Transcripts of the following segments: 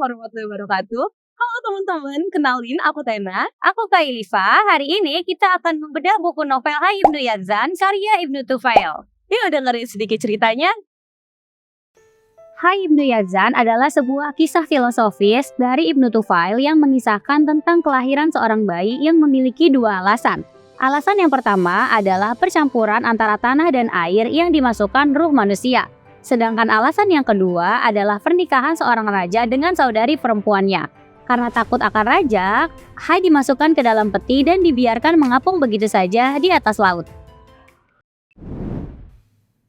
warahmatullahi wabarakatuh. Halo teman-teman, kenalin aku Tena. Aku Kak Ilifa. Hari ini kita akan membedah buku novel Hai Ibnu Yazan karya Ibnu Tufail. Yuk dengerin sedikit ceritanya. Hai Ibnu Yazan adalah sebuah kisah filosofis dari Ibnu Tufail yang mengisahkan tentang kelahiran seorang bayi yang memiliki dua alasan. Alasan yang pertama adalah percampuran antara tanah dan air yang dimasukkan ruh manusia. Sedangkan alasan yang kedua adalah pernikahan seorang raja dengan saudari perempuannya. Karena takut akan raja, Hai dimasukkan ke dalam peti dan dibiarkan mengapung begitu saja di atas laut.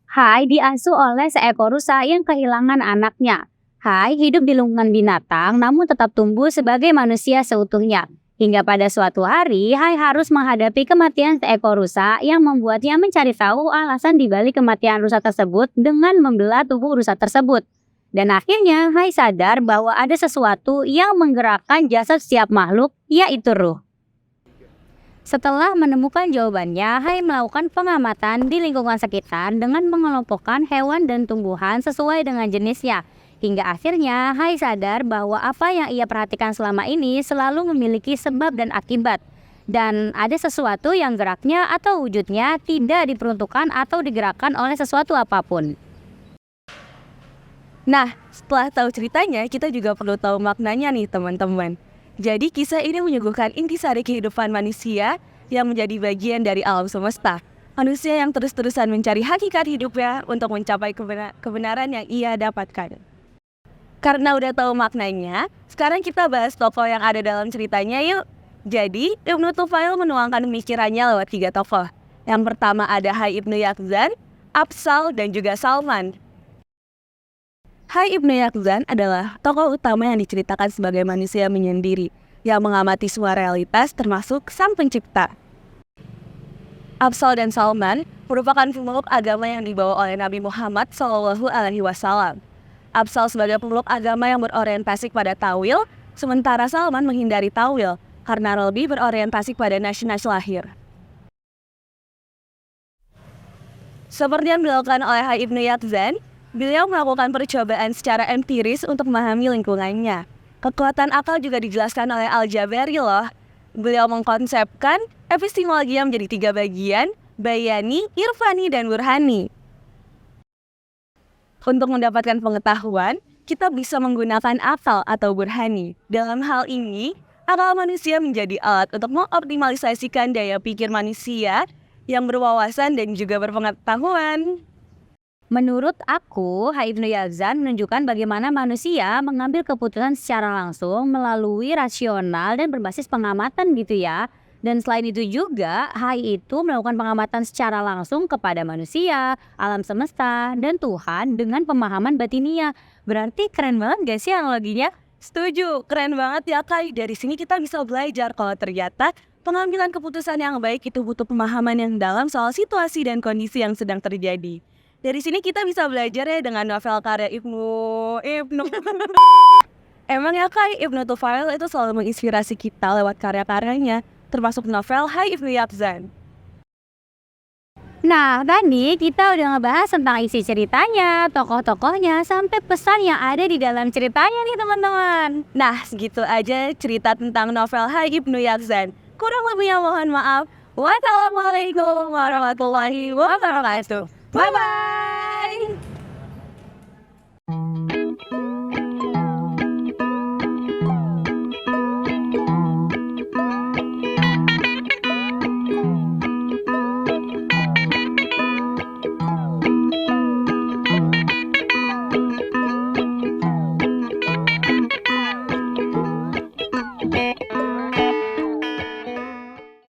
Hai diasuh oleh seekor rusa yang kehilangan anaknya. Hai hidup di lingkungan binatang namun tetap tumbuh sebagai manusia seutuhnya. Hingga pada suatu hari, Hai harus menghadapi kematian seekor rusa yang membuatnya mencari tahu alasan dibalik kematian rusa tersebut dengan membelah tubuh rusa tersebut. Dan akhirnya, Hai sadar bahwa ada sesuatu yang menggerakkan jasad setiap makhluk, yaitu ruh. Setelah menemukan jawabannya, Hai melakukan pengamatan di lingkungan sekitar dengan mengelompokkan hewan dan tumbuhan sesuai dengan jenisnya. Hingga akhirnya, Hai sadar bahwa apa yang ia perhatikan selama ini selalu memiliki sebab dan akibat. Dan ada sesuatu yang geraknya atau wujudnya tidak diperuntukkan atau digerakkan oleh sesuatu apapun. Nah, setelah tahu ceritanya, kita juga perlu tahu maknanya nih teman-teman. Jadi kisah ini menyuguhkan intisari kehidupan manusia yang menjadi bagian dari alam semesta. Manusia yang terus-terusan mencari hakikat hidupnya untuk mencapai kebenaran yang ia dapatkan. Karena udah tahu maknanya, sekarang kita bahas tokoh yang ada dalam ceritanya yuk. Jadi, Ibnu Tufail menuangkan pemikirannya lewat 3 tokoh. Yang pertama ada Hai Ibnu Yazan, Afzal, dan juga Salman. Hai Ibnu Yazan adalah tokoh utama yang diceritakan sebagai manusia menyendiri, yang mengamati semua realitas termasuk sang pencipta. Afzal dan Salman merupakan pemeluk agama yang dibawa oleh Nabi Muhammad SAW. Afzal sebagai pemeluk agama yang berorientasi pada tawil, sementara Salman menghindari tawil karena lebih berorientasi pada nasi-nasi lahir. Seperti yang dilakukan oleh Hai Ibnu Yazan, beliau melakukan percobaan secara empiris untuk memahami lingkungannya. Kekuatan akal juga dijelaskan oleh Al-Jabari loh. Beliau mengkonsepkan epistemologi menjadi 3 bagian, bayani, irfani, dan burhani. Untuk mendapatkan pengetahuan, kita bisa menggunakan akal atau burhani. Dalam hal ini, akal manusia menjadi alat untuk mengoptimalisasikan daya pikir manusia yang berwawasan dan juga berpengetahuan. Menurut aku, Hai Ibnu Yazan menunjukkan bagaimana manusia mengambil keputusan secara langsung melalui rasional dan berbasis pengamatan gitu ya. Dan selain itu juga, Hai itu melakukan pengamatan secara langsung kepada manusia, alam semesta, dan Tuhan dengan pemahaman batiniah. Berarti keren banget gak sih analoginya? Setuju, keren banget ya Kak. Dari sini kita bisa belajar kalau ternyata pengambilan keputusan yang baik itu butuh pemahaman yang dalam soal situasi dan kondisi yang sedang terjadi. Dari sini kita bisa belajar ya dengan novel karya Ibnu. Emang ya Kak, Ibnu Tufail itu selalu menginspirasi kita lewat karya-karyanya, termasuk novel Hai Ibnu Yazan. Nah, tadi kita udah ngebahas tentang isi ceritanya, tokoh-tokohnya, sampai pesan yang ada di dalam ceritanya nih teman-teman. Nah, segitu aja cerita tentang novel Hai Ibnu Yazan. Kurang lebihnya mohon maaf. Wassalamualaikum warahmatullahi wabarakatuh. Bye-bye!